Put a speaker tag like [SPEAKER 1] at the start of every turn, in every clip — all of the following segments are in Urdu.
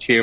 [SPEAKER 1] 6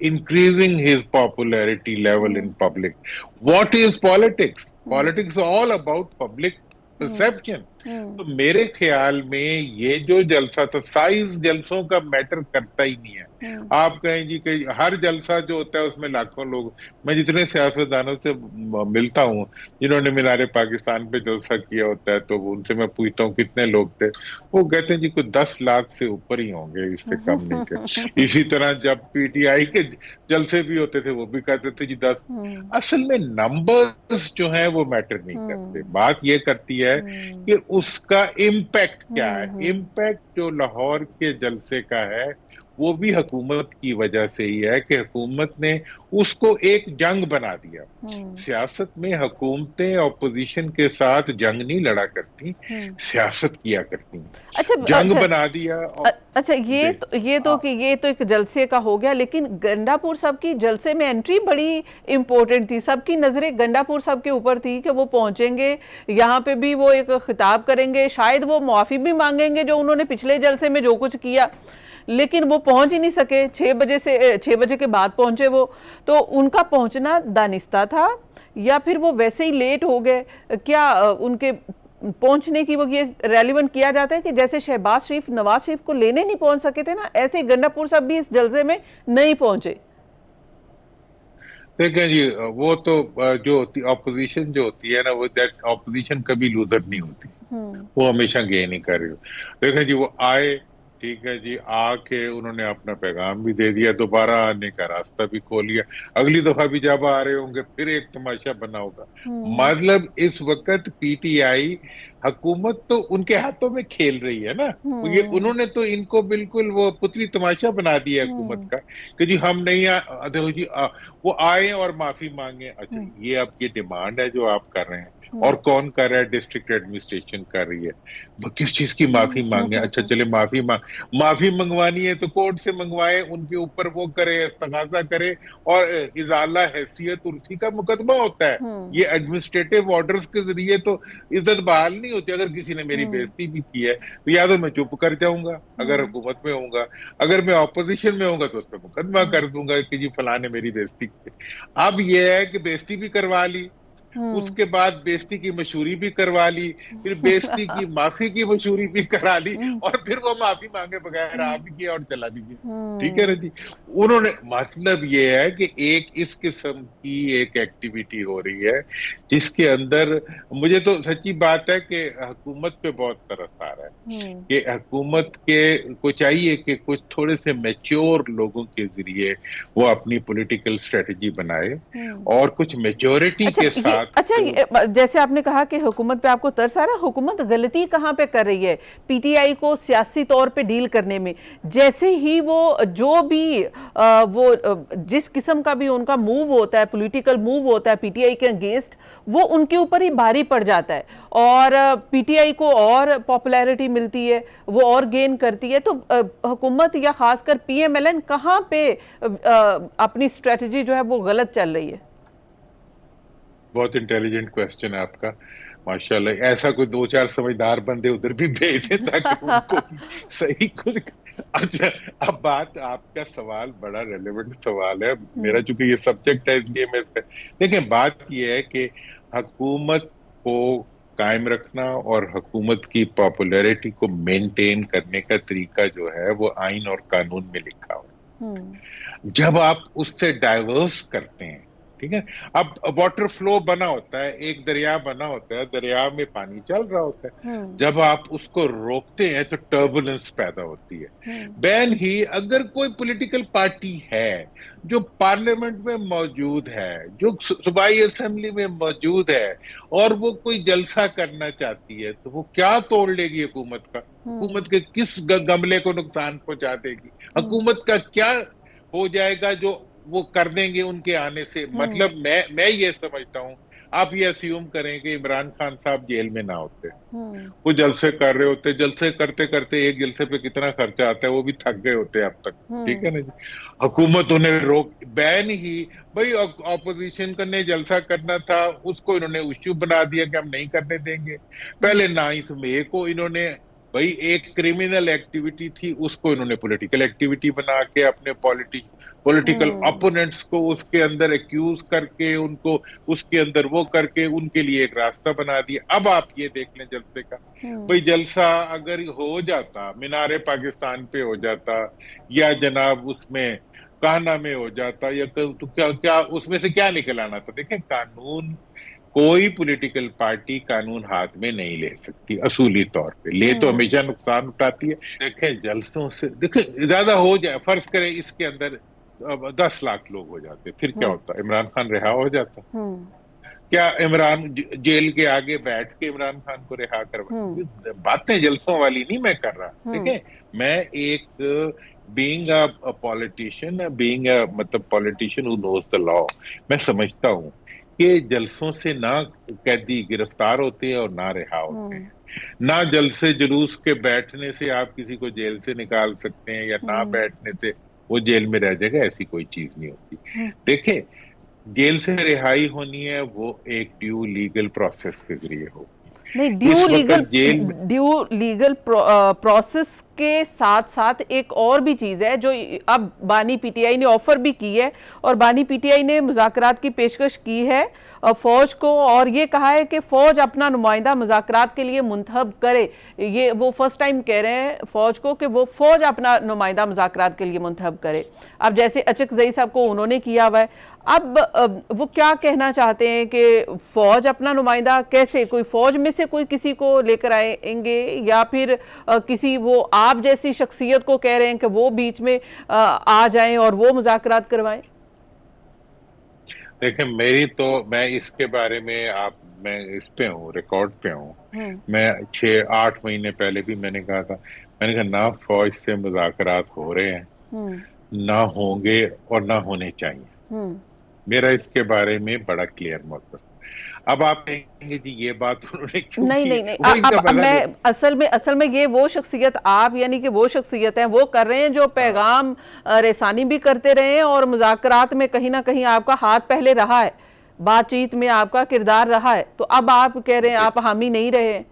[SPEAKER 1] increasing his popularity level in public. What is politics? Politics is all about public perception. تو میرے خیال میں یہ جو جلسہ تھا، سائز جلسوں کا میٹر کرتا ہی نہیں ہے. آپ کہیں جی کہ ہر جلسہ جو ہوتا ہے اس میں لاکھوں لوگ، میں جتنے سیاستدانوں سے ملتا ہوں جنہوں نے مینار پاکستان پہ جلسہ کیا ہوتا ہے تو ان سے میں پوچھتا ہوں کتنے لوگ تھے، وہ کہتے ہیں جی کوئی 10 لاکھ سے اوپر ہی ہوں گے، اس سے کم نہیں تھے. اسی طرح جب پی ٹی آئی کے جلسے بھی ہوتے تھے وہ بھی کہتے تھے جی 10. اصل میں نمبرز جو ہیں وہ میٹر نہیں کرتے، بات یہ کرتی ہے کہ اس کا امپیکٹ کیا ہے. امپیکٹ جو لاہور کے جلسے کا ہے وہ بھی حکومت کی وجہ سے ہی ہے کہ حکومت نے اس کو ایک جنگ بنا دیا. سیاست میں حکومتیں اپوزیشن کے ساتھ جنگ نہیں لڑا کرتی، سیاست کیا کرتی ہیں. جنگ بنا دیا.
[SPEAKER 2] اچھا یہ تو کہ یہ تو ایک جلسے کا ہو گیا، لیکن گنڈا پور صاحب کی جلسے میں انٹری بڑی امپورٹنٹ تھی. سب کی نظریں گنڈا پور صاحب کے اوپر تھی کہ وہ پہنچیں گے، یہاں پہ بھی وہ ایک خطاب کریں گے، شاید وہ معافی بھی مانگیں گے جو انہوں نے پچھلے جلسے میں جو کچھ کیا، لیکن وہ پہنچ ہی نہیں سکے. 6 بجے کے بعد پہنچے وہ. تو ان کا پہنچنا دانستہ تھا یا پھر وہ ویسے ہی لیٹ ہو گئے؟ کیا ان کے پہنچنے کی وہ یہ ریلیونٹ کیا جاتا ہے کہ جیسے شہباز شریف نواز شریف کو لینے نہیں پہنچ سکے تھے نا، ایسے ہی گنڈا پور صاحب بھی اس جلسے میں نہیں پہنچے؟
[SPEAKER 1] دیکھیں جی وہ تو جو اپوزیشن جو ہوتی ہے نا، وہ اپوزیشن کبھی لوزر نہیں ہوتی، وہ ہمیشہ گین ہی کر رہی ہو. دیکھیں جی وہ آئے، ٹھیک ہے جی، آ کے انہوں نے اپنا پیغام بھی دے دیا، دوبارہ آنے کا راستہ بھی کھول لیا. اگلی دفعہ بھی جب آ رہے ہوں گے پھر ایک تماشا بنا ہوگا. مطلب اس وقت پی ٹی آئی حکومت تو ان کے ہاتھوں میں کھیل رہی ہے نا. یہ انہوں نے تو ان کو بالکل وہ پتلی تماشا بنا دیا حکومت کا کہ جی ہم نہیں دیکھو جی وہ آئے اور معافی مانگے. اچھا یہ اب یہ ڈیمانڈ ہے جو آپ کر رہے ہیں، اور کون کر رہا ہے؟ ڈسٹرکٹ ایڈمنسٹریشن کر رہی ہے. کس چیز کی معافی مانگے؟ اچھا چلے معافی منگوانی ہے تو کورٹ سے منگوائے، ان کے اوپر وہ کرے، تقاضا کرے، اور ازالہ حیثیت عرفی کا مقدمہ ہوتا ہے. یہ ایڈمنسٹریٹو آرڈرز کے ذریعے تو عزت بحال نہیں ہوتی. اگر کسی نے میری بےزتی بھی کی ہے تو یا تو میں چپ کر جاؤں گا اگر حکومت میں ہوں گا، اگر میں اپوزیشن میں ہوں گا تو اس پہ مقدمہ کر دوں گا کہ جی فلاں نے میری بےزتی کی. اب یہ ہے کہ بےزتی بھی کروا لی، اس کے بعد بےزتی کی مشہوری بھی کروا لی، پھر بےزتی کی معافی کی مشہوری بھی کرا لی، اور پھر وہ معافی مانگے بغیر آ بھی گیا اور چلا بھی گیا. ٹھیک ہے نا جی. انہوں نے مطلب یہ ہے کہ ایک اس قسم کی ایک ایکٹیویٹی ہو رہی ہے جس کے اندر مجھے تو سچی بات ہے کہ حکومت پہ بہت ترس آ رہا ہے کہ حکومت کے کو چاہیے کہ کچھ تھوڑے سے میچور لوگوں کے ذریعے وہ اپنی پولیٹیکل اسٹریٹجی بنائے، اور کچھ میجورٹی کے ساتھ.
[SPEAKER 2] اچھا جیسے آپ نے کہا کہ حکومت پہ آپ کو ترس آ رہا ہے، حکومت غلطی کہاں پہ کر رہی ہے پی ٹی آئی کو سیاسی طور پہ ڈیل کرنے میں؟ جیسے ہی وہ جو بھی وہ جس قسم کا بھی ان کا موو ہوتا ہے، پولیٹیکل موو ہوتا ہے پی ٹی آئی کے اگینسٹ، وہ ان کے اوپر ہی بھاری پڑ جاتا ہے، اور پی ٹی آئی کو اور پاپولیرٹی ملتی ہے، وہ اور گین کرتی ہے. تو حکومت یا خاص کر پی ایم ایل این کہاں پہ اپنی اسٹریٹجی جو ہے وہ غلط چل رہی ہے؟
[SPEAKER 1] بہت انٹیلیجنٹ کویسچن ہے آپ کا، ماشاءاللہ. ایسا کوئی 2-4 سمجھدار بندے ادھر بھی بھیجیں تاکہ ان کو بھی صحیح کچھ. اچھا اب بات، آپ کا سوال بڑا ریلیونٹ سوال ہے. میرا چونکہ یہ سبجیکٹ ہے اس لیے میں دیکھیں بات یہ ہے کہ حکومت کو قائم رکھنا اور حکومت کی پاپولیرٹی کو مینٹین کرنے کا طریقہ جو ہے وہ آئین اور قانون میں لکھا ہوا. جب آپ اس سے ڈائیورس کرتے ہیں، ٹھیک ہے، اب واٹر فلو بنا ہوتا ہے، ایک دریا بنا ہوتا ہے، دریا میں پانی چل رہا ہوتا ہے، جب آپ اس کو روکتے ہیں تو ٹربولنس پیدا ہوتی ہے. بین ہی اگر کوئی پولیٹیکل پارٹی ہے جو پارلیمنٹ میں موجود ہے، جو صوبائی اسمبلی میں موجود ہے، اور وہ کوئی جلسہ کرنا چاہتی ہے تو وہ کیا توڑ لے گی حکومت کا؟ حکومت کے کس گملے کو نقصان پہنچا دے گی؟ حکومت کا کیا ہو جائے گا جو وہ کر دیں گے ان کے آنے سے؟ مطلب میں یہ سمجھتا ہوں، آپ یہ اسیوم کریں کہ عمران خان صاحب جیل میں نہ ہوتے، وہ جلسے کر رہے ہوتے، جلسے کرتے کرتے ایک جلسے پہ کتنا خرچہ آتا ہے وہ بھی تھک گئے ہوتے اب تک. ٹھیک ہے نا جی. حکومت انہیں روک بین ہی بھائی اپوزیشن کا نے جلسہ کرنا تھا، اس کو انہوں نے ایشو بنا دیا کہ ہم نہیں کرنے دیں گے. پہلے 9 مئی کو انہوں نے بھائی ایک کرمنل ایکٹیویٹی تھی اس کو انہوں نے پولیٹیکل ایکٹیویٹی بنا کے اپنے پولیٹیکل اپوننٹس کو اس کے اندر ایکیوز کر کے ان کو اس کے اندر وہ کر کے ان کے لیے ایک راستہ بنا دیا. اب آپ یہ دیکھ لیں جلسے کا، بھئی جلسہ اگر ہو جاتا مینار پاکستان پہ ہو جاتا یا جناب اس میں کانا میں ہو جاتا یا تو کیا اس میں سے کیا نکل آنا تھا؟ دیکھیں قانون، کوئی پولیٹیکل پارٹی قانون ہاتھ میں نہیں لے سکتی اصولی طور پہ، لے تو ہمیشہ نقصان اٹھاتی ہے. دیکھیں جلسوں سے دیکھیں زیادہ ہو جائے، فرض کریں اس کے اندر 10 لاکھ لوگ ہو جاتے، پھر کیا ہوتا؟ عمران خان رہا ہو جاتا. کیا عمران جیل کے آگے بیٹھ کے عمران خان کو رہا کروا؟ باتیں جلسوں والی نہیں میں کر رہا. دیکھیں میں ایک being a politician, مطلب politician who knows the law، میں سمجھتا ہوں کہ جلسوں سے نہ قیدی گرفتار ہوتے ہیں اور نہ رہا ہوتے ہیں، نہ جلسے جلوس کے بیٹھنے سے آپ کسی کو جیل سے نکال سکتے ہیں یا نہ بیٹھنے سے وہ جیل میں رہ جائے گا، ایسی کوئی چیز نہیں ہوتی. دیکھیں جیل سے رہائی ہونی ہے وہ ایک ڈیو لیگل پروسیس کے ذریعے ہو.
[SPEAKER 2] نہیں، ڈیو لیگل پروسیس کے ساتھ ساتھ ایک اور بھی چیز ہے جو اب بانی پی ٹی آئی نے آفر بھی کی ہے، اور بانی پی ٹی آئی نے مذاکرات کی پیشکش کی ہے فوج کو، اور یہ کہا ہے کہ فوج اپنا نمائندہ مذاکرات کے لیے منتخب کرے. یہ وہ فرسٹ ٹائم کہہ رہے ہیں فوج کو کہ وہ فوج اپنا نمائندہ مذاکرات کے لیے منتخب کرے. اب جیسے اچکزئی صاحب کو انہوں نے کیا ہوا ہے، اب وہ کیا کہنا چاہتے ہیں کہ فوج اپنا نمائندہ کیسے، کوئی فوج میں سے کوئی کسی کو لے کر آئیں گے یا پھر کسی وہ آپ جیسی شخصیت کو کہہ رہے ہیں کہ وہ بیچ میں آ جائیں اور وہ مذاکرات کروائیں؟
[SPEAKER 1] دیکھیں میں اس کے بارے میں اس پہ ہوں، ریکارڈ پہ ہوں. میں 6-8 مہینے پہلے بھی میں نے کہا تھا، میں نے کہا نہ فوج سے مذاکرات ہو رہے ہیں، نہ ہوں گے اور نہ ہونے چاہیے. میرا اس کے بارے میں بڑا کلیئر موقف. اب آپ کہیں گے جی یہ بات انہوں نے کیوں کی؟
[SPEAKER 2] نہیں، اصل میں یہ وہ شخصیت آپ یعنی کہ وہ شخصیت ہیں وہ کر رہے ہیں جو پیغام رسانی بھی کرتے رہے ہیں، اور مذاکرات میں کہیں نہ کہیں آپ کا ہاتھ پہلے رہا ہے، بات چیت میں آپ کا کردار رہا ہے. تو اب آپ کہہ رہے ہیں آپ حامی نہیں رہے،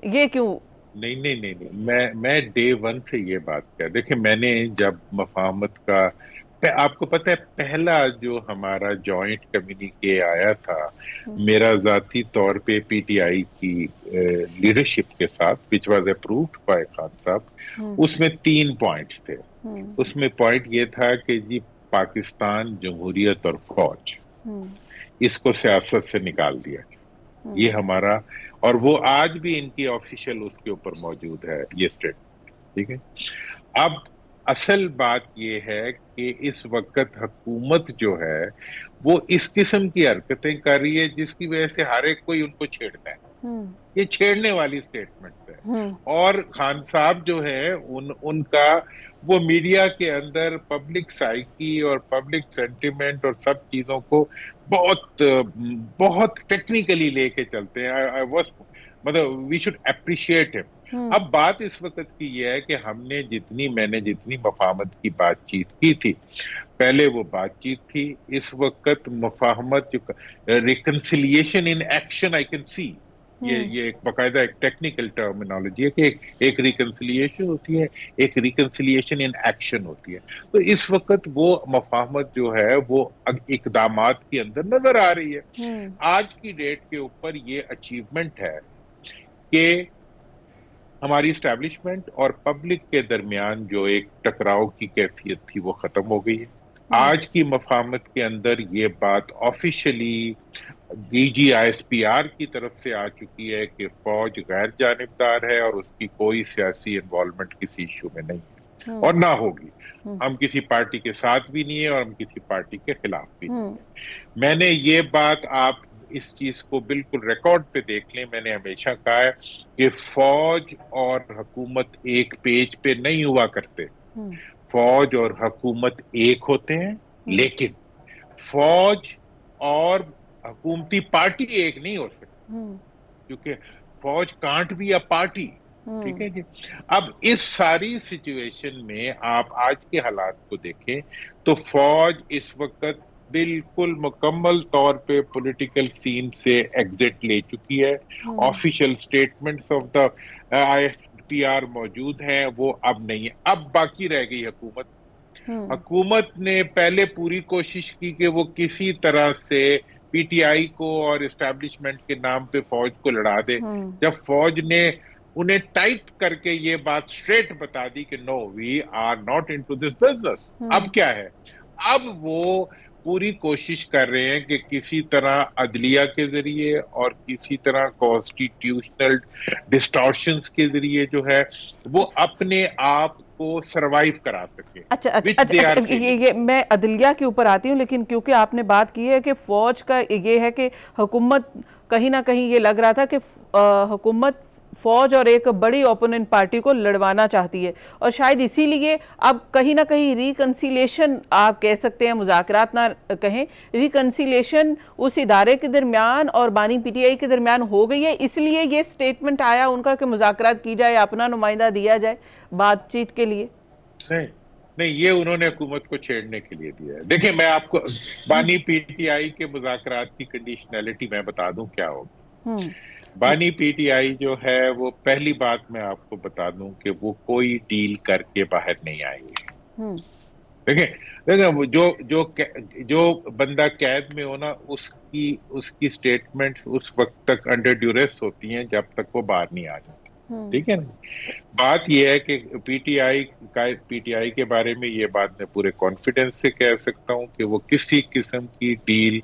[SPEAKER 2] یہ کیوں؟
[SPEAKER 1] نہیں، میں ڈے 1 سے یہ بات کہا. دیکھیں میں نے جب مفاہمت کا، آپ کو پتہ ہے پہلا جو ہمارا جوائنٹ کمیونیکے آیا تھا میرا ذاتی طور پہ پی ٹی آئی کی لیڈرشپ کے ساتھ، which was approved by Khan صاحب، اس میں 3 پوائنٹس تھے. اس میں پوائنٹ یہ تھا کہ جی پاکستان جمہوریت اور فوج، اس کو سیاست سے نکال دیا. یہ ہمارا، اور وہ آج بھی ان کی آفیشیل اس کے اوپر موجود ہے یہ اسٹیٹمنٹ. ٹھیک ہے. اب اصل بات یہ ہے کہ اس وقت حکومت جو ہے وہ اس قسم کی حرکتیں کر رہی ہے جس کی وجہ سے ہر ایک کوئی ان کو چھیڑتا ہے. یہ چھیڑنے والی سٹیٹمنٹ ہے. اور خان صاحب جو ہے ان کا وہ میڈیا کے اندر پبلک سائیکی اور پبلک سینٹیمنٹ اور سب چیزوں کو بہت ٹیکنیکلی لے کے چلتے ہیں. مطلب وی شوڈ اپریشیٹ ہم. اب بات اس وقت کی یہ ہے کہ میں نے جتنی مفاہمت کی بات چیت کی تھی، پہلے وہ بات چیت تھی. اس وقت مفاہمت reconciliation in action I can see, یہ ایک باقاعدہ ایک ٹیکنیکل ٹرمینالوجی ہے کہ ایک ریکنسیلیشن ہوتی ہے، ایک ریکنسیلیشن ان ایکشن ہوتی ہے. تو اس وقت وہ مفاہمت جو ہے وہ اقدامات کے اندر نظر آ رہی ہے. آج کی ڈیٹ کے اوپر یہ اچیومنٹ ہے کہ ہماری اسٹیبلشمنٹ اور پبلک کے درمیان جو ایک ٹکراؤ کی کیفیت تھی وہ ختم ہو گئی ہے. آج کی مفاہمت کے اندر یہ بات officially D G I S P R کی طرف سے آ چکی ہے کہ فوج غیر جانبدار ہے اور اس کی کوئی سیاسی انوالومنٹ کسی ایشو میں نہیں ہے اور نہ ہوگی. ہم کسی پارٹی کے ساتھ بھی نہیں ہے اور ہم کسی پارٹی کے خلاف بھی نہیں ہے. میں نے یہ بات، آپ اس چیز کو بالکل ریکارڈ پہ دیکھ لیں، میں نے ہمیشہ کہا ہے کہ فوج اور حکومت ایک پیج پہ نہیں ہوا کرتے. فوج اور حکومت ایک ہوتے ہیں، لیکن فوج اور حکومتی پارٹی ایک نہیں ہو سکتی کیونکہ فوج کانٹ بھی اے پارٹی. ٹھیک ہے جی. اب اس ساری سچویشن میں آپ آج کے حالات کو دیکھیں تو فوج اس وقت بالکل مکمل طور پہ پولیٹیکل سین سے ایگزٹ لے چکی ہے. آفیشیل سٹیٹمنٹس آف دا اختیار موجود ہیں وہ اب نہیں ہے. اب باقی رہ گئی حکومت. حکومت نے پہلے پوری کوشش کی کہ وہ کسی طرح سے پی ٹی آئی کو اور اسٹیبلشمنٹ کے نام پہ فوج کو لڑا دے. جب فوج نے انہیں ٹائٹ کر کے یہ بات اسٹریٹ بتا دی کہ no we are not into this business, اب کیا ہے, اب وہ پوری کوشش کر رہے ہیں کہ کسی طرح عدلیہ کے ذریعے اور کسی طرح کانسٹیٹیوشنل ڈسٹارشنز کے ذریعے جو ہے وہ اپنے آپ کو سروائیو کرا سکے.
[SPEAKER 2] اچھا یہ میں عدلیہ کے اوپر آتی ہوں, لیکن کیونکہ آپ نے بات کی ہے کہ فوج کا یہ ہے کہ حکومت کہیں نہ کہیں یہ لگ رہا تھا کہ حکومت فوج اور ایک بڑی اوپوننٹ پارٹی کو لڑوانا چاہتی ہے, اور شاید اسی لیے اب کہیں نہ کہیں ریکنسیلیشن آپ کہہ سکتے ہیں, مذاکرات نہ کہیں, ریکنسیلیشن اس ادارے کے درمیان اور بانی پی ٹی آئی کے درمیان ہو گئی ہے, اس لیے یہ سٹیٹمنٹ آیا ان کا کہ مذاکرات کی جائے, اپنا نمائندہ دیا جائے بات چیت کے لیے.
[SPEAKER 1] نہیں, یہ انہوں نے حکومت کو چھیڑنے کے لیے دیا ہے. دیکھیں میں آپ کو بانی پی ٹی آئی کے مذاکرات کی کنڈیشنلٹی میں بتا دوں کیا ہوگی. بانی پی ٹی آئی جو ہے وہ پہلی بات میں آپ کو بتا دوں کہ وہ کوئی ڈیل کر کے باہر نہیں آئیں گے. دیکھیں جو بندہ قید میں ہونا اس کی سٹیٹمنٹ اس وقت تک انڈر ڈیوریس ہوتی ہیں جب تک وہ باہر نہیں آ جاتا. ٹھیک ہے نا. بات یہ ہے کہ پی ٹی آئی کے بارے میں یہ بات میں پورے کانفیڈنس سے کہہ سکتا ہوں کہ وہ کسی قسم کی ڈیل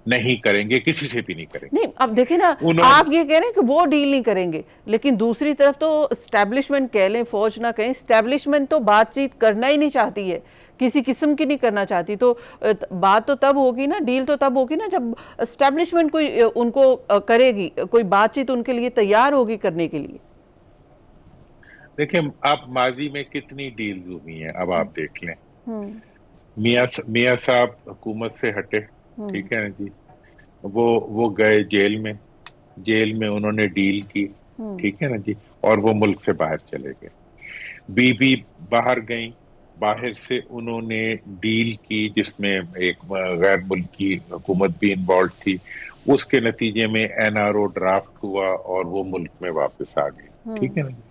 [SPEAKER 1] نہیں کریں گے, کسی سے بھی نہیں کریں گے.
[SPEAKER 2] نہیں اب دیکھیں نا, آپ یہ کہہ رہے ہیں کہ وہ ڈیل نہیں کریں گے, لیکن دوسری طرف تو اسٹیبلشمنٹ کہہ لیں فوج نہ کہیں, اسٹیبلشمنٹ تو بات چیت کرنا ہی نہیں چاہتی ہے, کسی قسم کی نہیں کرنا چاہتی. تو بات تو تب ہوگی نا, ڈیل تو تب ہوگی نا جب اسٹیبلشمنٹ کوئی ان کو کرے گی, کوئی بات چیت ان کے لیے تیار ہوگی کرنے کے لیے.
[SPEAKER 1] دیکھیں آپ ماضی میں کتنی ڈیلز ہوئی ہیں, اب آپ دیکھ لیں. میاں صاحب حکومت سے ہٹے, ٹھیک ہے نا جی, وہ گئے جیل میں انہوں نے ڈیل کی, ٹھیک ہے نا جی, اور وہ ملک سے باہر چلے گئے. بی باہر گئیں, باہر سے انہوں نے ڈیل کی جس میں ایک غیر ملکی حکومت بھی انوالو تھی. اس کے نتیجے میں این آر او ڈرافٹ ہوا اور وہ ملک میں واپس آ گئی. ٹھیک ہے نا جی.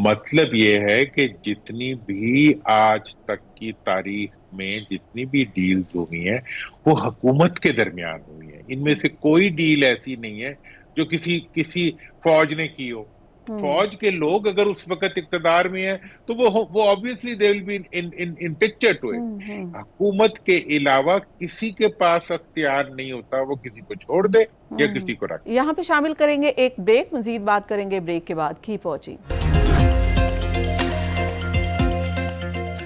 [SPEAKER 1] مطلب یہ ہے کہ جتنی بھی آج تک کی تاریخ میں جتنی بھی ڈیلز ہوئی ہیں وہ حکومت کے درمیان ہوئی ہیں. ان میں سے کوئی ڈیل ایسی نہیں ہے جو کسی فوج نے کی ہو. فوج کے لوگ اگر اس وقت اقتدار میں ہیں تو وہ obviously they will be in picture to it. حکومت کے علاوہ کسی کے پاس اختیار نہیں ہوتا وہ کسی کو چھوڑ دے یا کسی کو رکھ.
[SPEAKER 2] یہاں پہ شامل کریں گے ایک بریک, مزید بات کریں گے بریک کے بعد. Keep watching.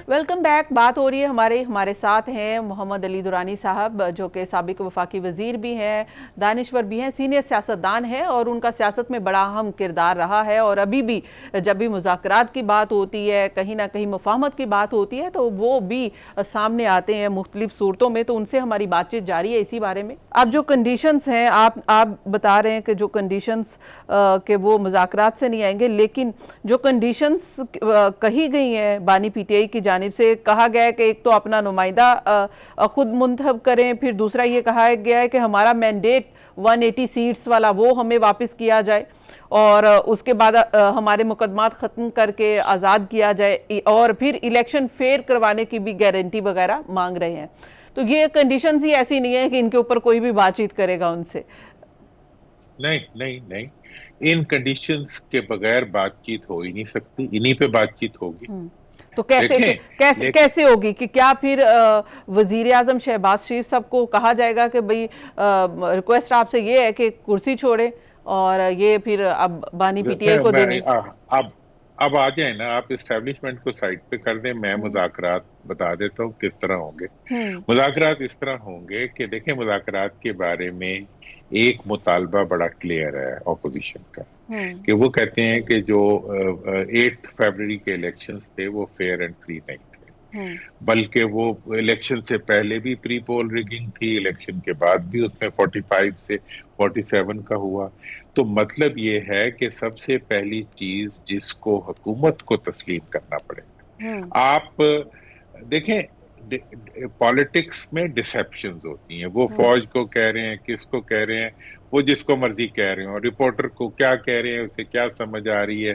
[SPEAKER 2] Welcome back. بات ہو رہی ہے ہمارے ساتھ ہیں محمد علی درانی صاحب جو کہ سابق وفاقی وزیر بھی ہیں, دانشور بھی ہیں, سینئر سیاستدان ہیں, اور ان کا سیاست میں بڑا اہم کردار رہا ہے. اور ابھی بھی جب بھی مذاکرات کی بات ہوتی ہے, کہیں نہ کہیں مفاہمت کی بات ہوتی ہے, تو وہ بھی سامنے آتے ہیں مختلف صورتوں میں. تو ان سے ہماری بات چیت جاری ہے اسی بارے میں. اب جو کنڈیشنز ہیں آپ بتا رہے ہیں کہ جو کنڈیشنز کہ وہ مذاکرات سے نہیں آئیں گے, لیکن جو کنڈیشنز کہی گئی ہیں بانی پی ٹی آئی کی جانب سے, کہا گیا ہے کہ ایک تو اپنا نمائندہ خود منتخب کریں, پھر دوسرا یہ کہا گیا ہے کہ ہمارا مینڈیٹ 180 سیٹس والا وہ ہمیں واپس کیا جائے, اور اس کے بعد ہمارے مقدمات ختم کر کے آزاد کیا جائے, اور پھر الیکشن فیئر کروانے کی بھی گارنٹی وغیرہ مانگ رہے ہیں. تو یہ کنڈیشنز ہی ایسی نہیں ہے کہ ان کے اوپر کوئی بھی بات چیت کرے گا ان سے.
[SPEAKER 1] نہیں, ان کنڈیشنز کے بغیر بات چیت ہو ہی نہیں سکتی, انہی پہ بات چیت ہوگی.
[SPEAKER 2] تو کیسے ہوگی کہ کیا پھر وزیر اعظم شہباز شریف صاحب کو کہا جائے گا کہ بھئی ریکویسٹ آپ سے یہ ہے کہ کرسی چھوڑیں, اور یہ پھر اب بانی پی ٹی آئی کو دینے.
[SPEAKER 1] اب آ جائیں نا, آپ اسٹیبلشمنٹ کو سائڈ پہ کر دیں, میں مذاکرات بتا دیتا ہوں کس طرح ہوں گے. مذاکرات اس طرح ہوں گے کہ دیکھیں مذاکرات کے بارے میں ایک مطالبہ بڑا کلیئر ہے اپوزیشن کا, کہ وہ کہتے ہیں کہ جو 8 فیبرری کے الیکشنز تھے وہ فیئر اینڈ فری نہیں تھے, بلکہ وہ الیکشن سے پہلے بھی پری پول ریگنگ تھی, الیکشن کے بعد بھی اس میں 45 سے 47 کا ہوا. تو مطلب یہ ہے کہ سب سے پہلی چیز جس کو حکومت کو تسلیم کرنا پڑے گا, آپ دیکھیں پالیٹکس میں ڈسیپشنز ہوتی ہیں. وہ فوج کو کہہ رہے ہیں, کس کو کہہ رہے ہیں, وہ جس کو مرضی کہہ رہے ہیں, اور رپورٹر کو کیا کہہ رہے ہیں, اسے کیا سمجھ آ رہی ہے.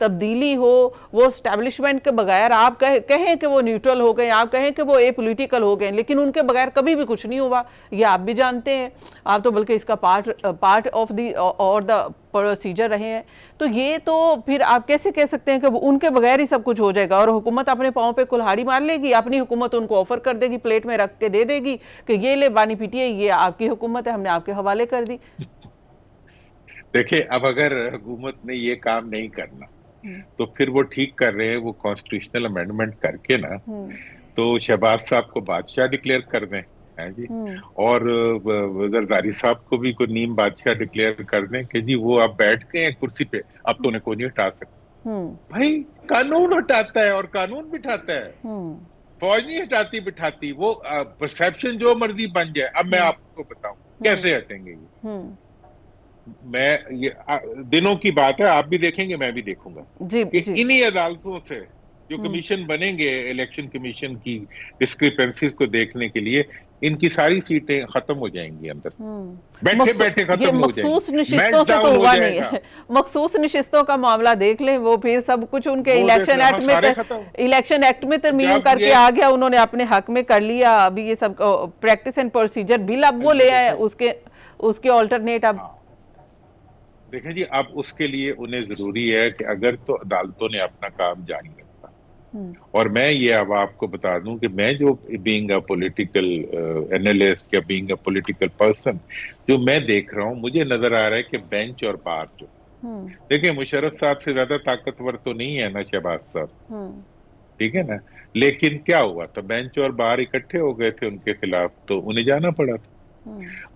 [SPEAKER 2] تبدیلی ہو, وہ اسٹیبلشمنٹ کے بغیر آپ کہیں کہ وہ نیوٹرل ہو گئے, آپ کہیں کہ وہ اے پولیٹیکل ہو گئے, لیکن ان کے بغیر کبھی بھی کچھ نہیں ہوا, یہ آپ بھی جانتے ہیں, آپ تو بلکہ اس کا پارٹ آف دی اور دا پروسیجر رہے ہیں. تو یہ تو پھر آپ کیسے کہہ سکتے ہیں کہ ان کے بغیر ہی سب کچھ ہو جائے گا, اور حکومت اپنے پاؤں پہ کلہاڑی مار لے گی, اپنی حکومت ان کو آفر کر دے گی, پلیٹ میں رکھ کے دے دے گی کہ یہ لے بانی پی ٹی آئی, یہ آپ کی حکومت ہے, ہم نے آپ کے حوالے کر دی.
[SPEAKER 1] دیکھیں اب اگر حکومت نے یہ کام نہیں کرنا تو پھر وہ ٹھیک کر رہے ہیں, وہ کانسٹیٹیوشنل امینڈمنٹ کر کے نا تو شہباز صاحب کو بادشاہ ڈکلیئر کر دیں جی, اور زرداری صاحب کو بھی کوئی نیم بادشاہ ڈکلیئر کر دیں کہ جی وہ اب بیٹھ گئے ہیں کرسی پہ, اب تو انہیں کوئی نہیں ہٹا سکتا. بھائی قانون ہٹاتا ہے اور قانون بٹھاتا ہے, فوج نہیں ہٹاتی بٹھاتی, وہ پرسیپشن جو مرضی بن جائے. اب میں آپ کو بتاؤں کیسے ہٹیں گے یہ, میں یہ دنوں کی بات ہے, آپ بھی دیکھیں گے میں بھی دیکھوں گا کہ انہی عدالتوں سے جو کمیشن بنیں گے الیکشن کمیشن کی ڈسکریپنسیز کو دیکھنے کے لیے, ان کی ساری سیٹیں ختم ہو جائیں گی اندر, بیٹھے بیٹھے ختم ہو جائیں گی.
[SPEAKER 2] مخصوص نشستوں سے تو ہوا نہیں ہے, مخصوص نشستوں کا معاملہ دیکھ لیں, وہ پھر سب کچھ ان کے الیکشن ایکٹ میں ترمیم کر کے آ گیا, انہوں نے اپنے حق میں کر لیا. ابھی یہ سب پریکٹس اینڈ پروسیجر بل اب وہ لے آئے, اس کے آلٹرنیٹ. اب
[SPEAKER 1] دیکھیں جی, اب اس کے لیے انہیں ضروری ہے کہ اگر تو عدالتوں نے اپنا کام جاری رکھا, اور میں یہ اب آپ کو بتا دوں کہ میں جو بینگ اے پولیٹیکل اینالسٹ یا بینگ اے پولیٹیکل پرسن جو میں دیکھ رہا ہوں, مجھے نظر آ رہا ہے کہ بینچ اور بار جو دیکھیں مشرف صاحب سے زیادہ طاقتور تو نہیں ہے نا شہباز صاحب, ٹھیک ہے نا, لیکن کیا ہوا تھا, بینچ اور بار اکٹھے ہو گئے تھے ان کے خلاف, تو انہیں جانا پڑا تھا.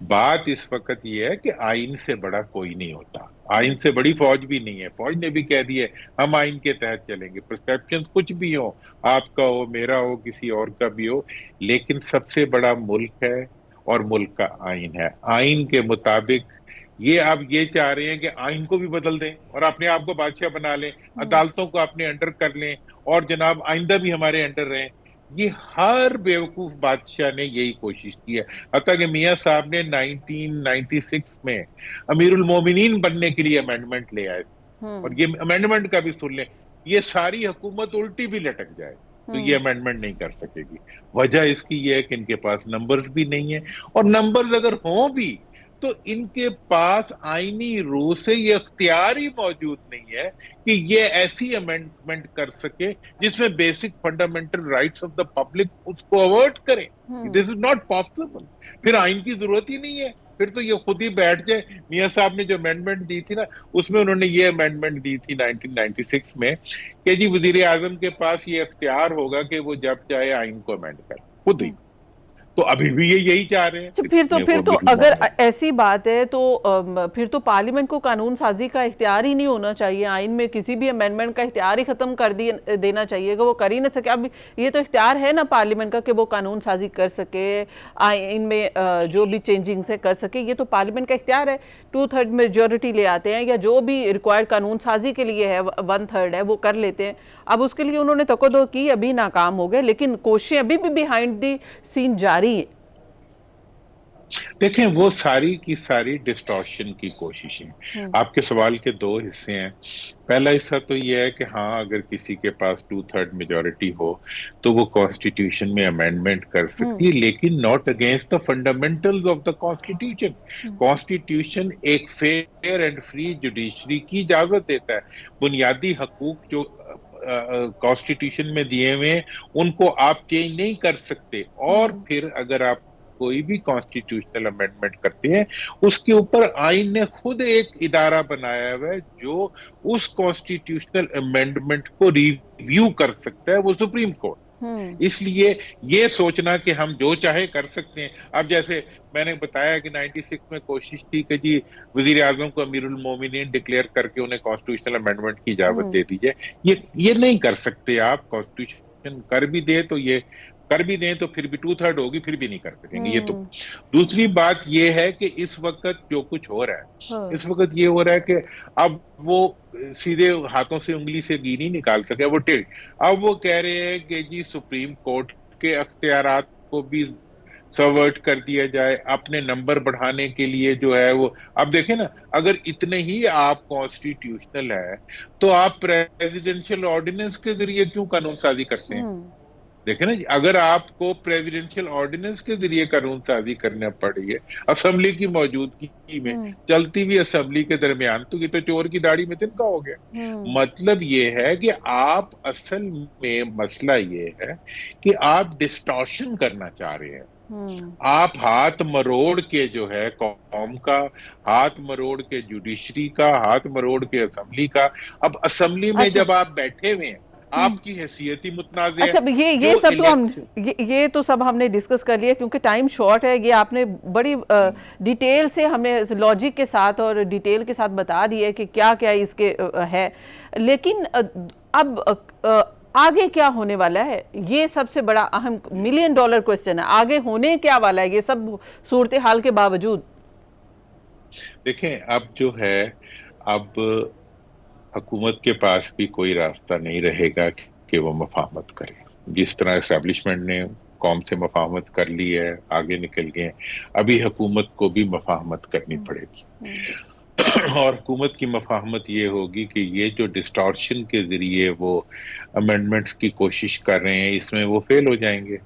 [SPEAKER 1] بات اس وقت یہ ہے کہ آئین سے بڑا کوئی نہیں ہوتا, آئین سے بڑی فوج بھی نہیں ہے. فوج نے بھی کہہ دی ہے ہم آئین کے تحت چلیں گے, پرسیپشن کچھ بھی ہو, آپ کا ہو, میرا ہو, کسی اور کا بھی ہو, لیکن سب سے بڑا ملک ہے اور ملک کا آئین ہے. آئین کے مطابق یہ اب یہ چاہ رہے ہیں کہ آئین کو بھی بدل دیں اور اپنے آپ کو بادشاہ بنا لیں, عدالتوں کو اپنے انڈر کر لیں, اور جناب آئندہ بھی ہمارے انڈر رہیں. یہ ہر بیوقوف بادشاہ نے یہی کوشش کی ہے. حتیٰ کہ میاں صاحب نے 1996 میں امیر المومنین بننے کے لیے امینڈمنٹ لے آئے, اور یہ امینڈمنٹ کا بھی سن لیں, یہ ساری حکومت الٹی بھی لٹک جائے تو یہ امینڈمنٹ نہیں کر سکے گی. وجہ اس کی یہ ہے کہ ان کے پاس نمبرز بھی نہیں ہیں, اور نمبرز اگر ہوں بھی تو ان کے پاس آئینی روح سے یہ اختیار ہی موجود نہیں ہے کہ یہ ایسی امینڈمنٹ کر سکے جس میں basic fundamental rights of the public اس کو اوائڈ کریں. This is not possible. پھر آئین کی ضرورت ہی نہیں ہے, پھر تو یہ خود ہی بیٹھ جائے. میاں صاحب نے جو امینڈمنٹ دی تھی نا, اس میں انہوں نے یہ امینڈمنٹ دی تھی 1996 میں کہ جی وزیر اعظم کے پاس یہ اختیار ہوگا کہ وہ جب چاہے آئین کو امینڈ کرے خود ہی. تو ابھی بھی یہی چاہ رہے ہیں.
[SPEAKER 2] پھر تو اگر ایسی بات ہے تو پھر تو پارلیمنٹ کو قانون سازی کا اختیار ہی نہیں ہونا چاہیے, آئین میں کسی بھی امینڈمنٹ کا اختیار ہی ختم کر دینا چاہیے کہ وہ کر ہی نہ سکے. اب یہ تو اختیار ہے نا پارلیمنٹ کا کہ وہ قانون سازی کر سکے, آئین میں جو بھی چینجنگز ہے کر سکے, یہ تو پارلیمنٹ کا اختیار ہے. 2/3 میجورٹی لے آتے ہیں, یا جو بھی ریکوائرڈ قانون سازی کے لیے ہے 1/3 ہے وہ کر لیتے ہیں. اب اس کے لیے انہوں نے تقدو کی, ابھی ناکام ہو گئے, لیکن کوششیں ابھی بھی بیہائنڈ دی سین جاری ہیں.
[SPEAKER 1] دیکھیں وہ ساری کی ساری ڈسٹورشن کی کوششیں. آپ کے سوال کے دو حصے ہیں. پہلا حصہ تو یہ ہے کہ ہاں اگر کسی کے پاس 2/3 میجورٹی ہو تو وہ کانسٹیٹیوشن میں امینڈمنٹ کر سکتی ہے, لیکن not against the fundamentals of the constitution. Constitution ایک فیئر اینڈ فری جوڈیشری کی اجازت دیتا ہے. بنیادی حقوق جو کانسٹیٹیوشن میں دیے ہوئے ہیں ان کو آپ چینج نہیں کر سکتے. اور پھر اگر آپ کوئی بھی کانسٹیٹیوشنل امینڈمنٹ کرتے ہیں, اس کے اوپر آئین نے خود ایک ادارہ بنایا ہوا ہے جو اس کانسٹیٹیوشنل امینڈمنٹ کو ریویو کر سکتا ہے, وہ سپریم کورٹ. اس لیے یہ سوچنا کہ ہم جو چاہے کر سکتے ہیں. اب جیسے میں نے بتایا کہ 96 میں کوشش تھی کہ جی وزیر اعظم کو امیر المومنین ڈکلیئر کر کے انہیں کانسٹیٹیوشنل امینڈمنٹ کی اجازت دے دیجیے. یہ نہیں کر سکتے آپ. کانسٹیٹیوشن کر بھی دے تو یہ کر بھی دیں تو پھر بھی 2/3 ہوگی, پھر بھی نہیں کر سکیں گے. یہ تو دوسری بات یہ ہے کہ اس وقت جو کچھ ہو رہا ہے, اس وقت یہ ہو رہا ہے کہ اب وہ سیدھے ہاتھوں سے انگلی سے گھی نہیں نکال سکے, وہ ٹیڑھ. اب وہ کہہ رہے ہیں کہ جی سپریم کورٹ کے اختیارات کو بھی سورٹ کر دیا جائے اپنے نمبر بڑھانے کے لیے جو ہے وہ. اب دیکھیں نا، اگر اتنے ہی آپ کانسٹیٹیوشنل ہے تو آپ پریزیڈنشل آرڈیننس کے ذریعے کیوں قانون سازی کرتے ہیں؟ دیکھیں نا جی، اگر آپ کو پریزیڈنشل آرڈیننس کے ذریعے قانون سازی کرنا پڑی ہے اسمبلی کی موجودگی میں، چلتی ہوئی اسمبلی کے درمیان، تو یہ تو چور کی داڑھی میں تنکا ہو گیا. مطلب یہ ہے کہ آپ اصل میں مسئلہ یہ ہے کہ آپ ڈسٹارشن کرنا چاہ رہے ہیں. آپ ہاتھ مروڑ کے جو ہے قوم کا، ہاتھ مروڑ کے جوڈیشری کا، ہاتھ مروڑ کے اسمبلی کا. اب اسمبلی میں
[SPEAKER 2] اچھا
[SPEAKER 1] جب آپ بیٹھے ہوئے ہیں، آپ کی حیثیت ہی متنازع ہے.
[SPEAKER 2] اچھا یہ
[SPEAKER 1] جو
[SPEAKER 2] سب تو
[SPEAKER 1] الیکشن
[SPEAKER 2] یہ تو سب ہم نے ڈسکس کر لیا کیونکہ ٹائم شارٹ ہے. یہ آپ نے بڑی ڈیٹیل سے ہمیں لاجک کے ساتھ اور ڈیٹیل کے ساتھ بتا دیا کہ کیا کیا اس کے ہے. لیکن اب آگے کیا ہونے والا ہے؟ یہ سب سے بڑا اہم ملین ڈالر کوسچن ہے. آگے ہونے کیا والا ہے یہ سب صورتحال کے باوجود؟
[SPEAKER 1] دیکھیں، اب جو ہے، اب حکومت کے پاس بھی کوئی راستہ نہیں رہے گا کہ وہ مفاہمت کرے. جس طرح اسٹیبلشمنٹ نے قوم سے مفاہمت کر لی ہے، آگے نکل گئے، ابھی حکومت کو بھی مفاہمت کرنی پڑے گی. اور حکومت کی مفاہمت یہ ہوگی کہ یہ جو ڈسٹارشن کے ذریعے وہ امینڈمنٹس کی کوشش کر رہے ہیں، اس میں وہ فیل ہو جائیں گے.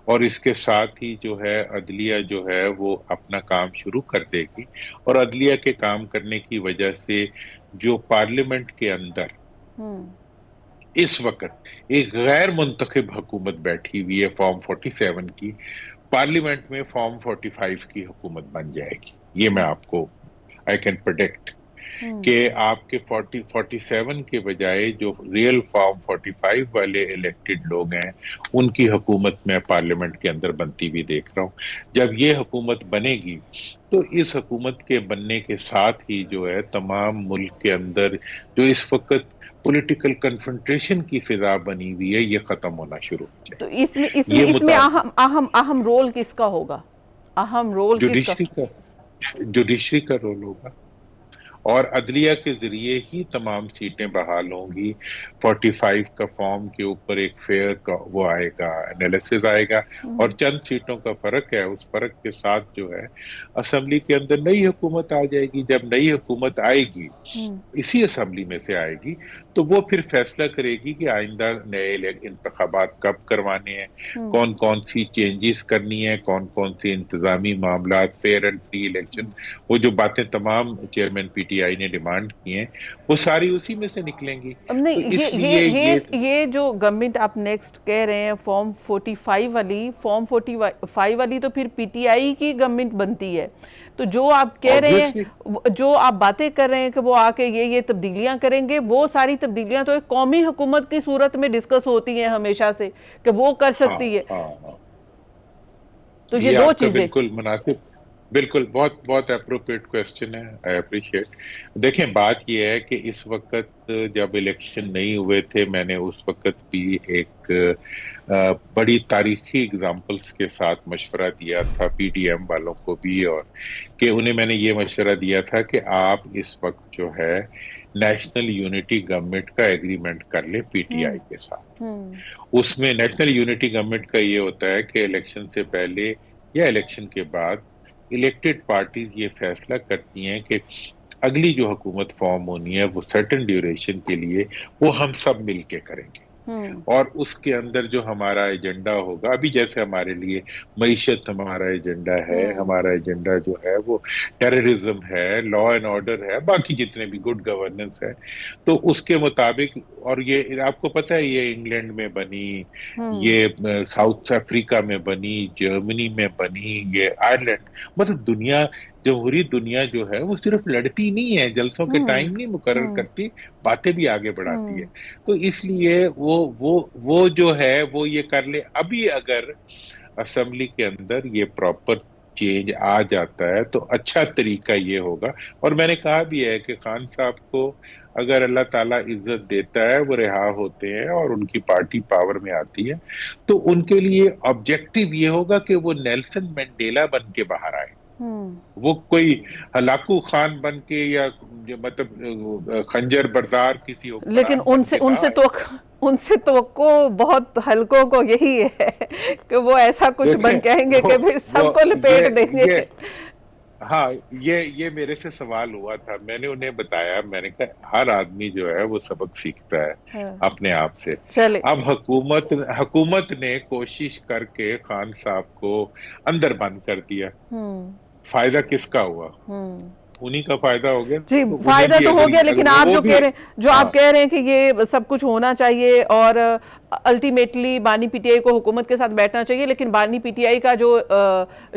[SPEAKER 1] اور اس کے ساتھ ہی جو ہے عدلیہ جو ہے وہ اپنا کام شروع کر دے گی. اور عدلیہ کے کام کرنے کی وجہ سے جو پارلیمنٹ کے اندر اس وقت ایک غیر منتخب حکومت بیٹھی ہوئی ہے فارم 47 کی، پارلیمنٹ میں فارم 45 کی حکومت بن جائے گی. یہ میں آپ کو I can predict کہ آپ کے 47 کے بجائے جو ریئل فارم 45 والے الیکٹڈ لوگ ہیں ان کی حکومت میں پارلیمنٹ کے اندر بنتی بھی دیکھ رہا ہوں. جب یہ حکومت بنے گی تو اس حکومت کے بننے کے ساتھ ہی جو ہے تمام ملک کے اندر جو اس وقت پولیٹیکل کنفرنٹریشن کی فضا بنی ہوئی ہے یہ ختم ہونا شروع ہو جائے.
[SPEAKER 2] تو اس میں اہم رول کس کا ہوگا؟ اہم رول کس کا؟
[SPEAKER 1] جوڈیشری کا رول ہوگا اور عدلیہ کے ذریعے ہی تمام سیٹیں بحال ہوں گی. 45 کا فارم کے اوپر ایک فیئر کا وہ آئے گا، انالیسز آئے گا. اور چند سیٹوں کا فرق ہے، اس فرق کے ساتھ جو ہے اسمبلی کے اندر نئی حکومت آ جائے گی. جب نئی حکومت آئے گی، اسی اسمبلی میں سے آئے گی، تو وہ پھر فیصلہ کرے گی کہ آئندہ نئے انتخابات کب کروانے ہیں، کون کون سی چینجز کرنی ہے، کون کون سی انتظامی معاملات، فیئر اینڈ فری الیکشن. وہ جو باتیں تمام چیئرمین پی ٹی آئی نے ڈیمانڈ کی ہیں وہ ساری اسی میں سے نکلیں گی. تو اس لیے
[SPEAKER 2] یہ جو گورنمنٹ آپ نیکسٹ کہہ رہے ہیں فارم 45 والی، فارم 45 والی تو پھر پی ٹی آئی کی گورنمنٹ بنتی ہے. تو جو آپ کہہ رہے ہیں، جو آپ باتیں کر رہے ہیں کہ وہ آ کے یہ تبدیلیاں کریں گے، وہ ساری تبدیلیاں تو ایک قومی حکومت کی صورت میں ڈسکس ہوتی ہیں ہمیشہ سے کہ وہ کر سکتی ہے. تو یہ دو چیزیں
[SPEAKER 1] بالکل مناسب، بالکل بہت بہت اپروپریٹ کویسچن ہے. I appreciate. دیکھیں، بات یہ ہے کہ اس وقت جب الیکشن نہیں ہوئے تھے، میں نے اس وقت بھی ایک بڑی تاریخی اگزامپلس کے ساتھ مشورہ دیا تھا پی ڈی ایم والوں کو بھی، اور کہ انہیں میں نے یہ مشورہ دیا تھا کہ آپ اس وقت جو ہے نیشنل یونٹی گورنمنٹ کا ایگریمنٹ کر لیں پی ٹی آئی کے ساتھ. اس میں نیشنل یونٹی گورنمنٹ کا یہ ہوتا ہے کہ الیکشن سے پہلے یا الیکشن کے بعد الیکٹڈ پارٹیز یہ فیصلہ کرتی ہیں کہ اگلی جو حکومت فارم ہونی ہے وہ سرٹن ڈیوریشن کے لیے وہ ہم سب مل کے کریں گے. اور اس کے اندر جو ہمارا ایجنڈا ہوگا، ابھی جیسے ہمارے لیے معیشت ہمارا ایجنڈا ہے، ہمارا ایجنڈا جو ہے وہ ٹیررزم ہے، لا اینڈ آرڈر ہے، باقی جتنے بھی گڈ گورننس ہے، تو اس کے مطابق. اور یہ آپ کو پتہ ہے یہ انگلینڈ میں بنی، یہ ساؤتھ افریقہ میں بنی، جرمنی میں بنی، یہ آئرلینڈ. مطلب جمہوری دنیا جو ہے وہ صرف لڑتی نہیں ہے، جلسوں کے ٹائم نہیں مقرر کرتی، باتیں بھی آگے بڑھاتی ہے. تو اس لیے وہ جو ہے وہ یہ کر لے. ابھی اگر اسمبلی کے اندر یہ پراپر چینج آ جاتا ہے تو اچھا طریقہ یہ ہوگا. اور میں نے کہا بھی ہے کہ خان صاحب کو اگر اللہ تعالیٰ عزت دیتا ہے، وہ رہا ہوتے ہیں اور ان کی پارٹی پاور میں آتی ہے، تو ان کے لیے آبجیکٹیو یہ ہوگا کہ وہ نیلسن مینڈیلا بن کے باہر آئے. وہ کوئی ہلاکو خان بن کے یا مطلب خنجر بردار کسی
[SPEAKER 2] لیکن ان سے توقع بہت حلقوں کو یہی ہے کہ وہ ایسا کچھ بن کہیں گے کہ پھر سب کو لپیٹ دیں گے.
[SPEAKER 1] ہاں یہ میرے سے سوال ہوا تھا، میں نے انہیں بتایا، میں نے کہا ہر آدمی جو ہے وہ سبق سیکھتا ہے اپنے آپ سے.
[SPEAKER 2] چلے
[SPEAKER 1] اب حکومت نے کوشش کر کے خان صاحب کو اندر بند کر دیا، فائدہ کس کا ہوا؟ انہی کا فائدہ ہو گیا.
[SPEAKER 2] جی فائدہ تو ہو گیا، لیکن آپ جو کہہ رہے ہیں، جو آپ کہہ رہے ہیں کہ یہ سب کچھ ہونا چاہیے اور الٹیمیٹلی بانی پی ٹی آئی کو حکومت کے ساتھ بیٹھنا چاہیے، لیکن بانی پی ٹی آئی کا جو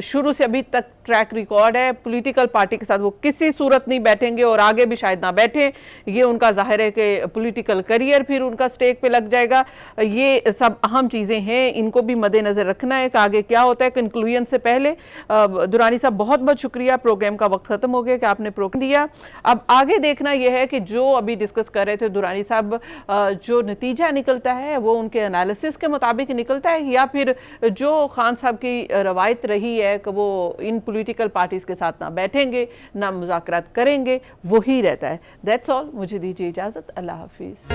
[SPEAKER 2] شروع سے ابھی تک ٹریک ریکارڈ ہے پولیٹیکل پارٹی کے ساتھ، وہ کسی صورت نہیں بیٹھیں گے اور آگے بھی شاید نہ بیٹھیں. یہ ان کا ظاہر ہے کہ پولیٹیکل کریئر پھر ان کا سٹیک پہ لگ جائے گا. یہ سب اہم چیزیں ہیں، ان کو بھی مد نظر رکھنا ہے کہ آگے کیا ہوتا ہے. کنکلوژن سے پہلے درانی صاحب بہت بہت شکریہ، پروگرام کا وقت ختم ہو گیا کہ آپ نے پروگرام دیا. اب آگے دیکھنا یہ ہے کہ جو ابھی ڈسکس کر رہے تھے درانی صاحب، جو نتیجہ نکلتا ہے وہ ان کے انالیسس کے مطابق نکلتا ہے یا پھر جو خان صاحب کی روایت رہی ہے کہ وہ ان پولیٹیکل پارٹیز کے ساتھ نہ بیٹھیں گے نہ مذاکرات کریں گے، وہی رہتا ہے. That's all. مجھے دیجیے اجازت. اللہ حافظ.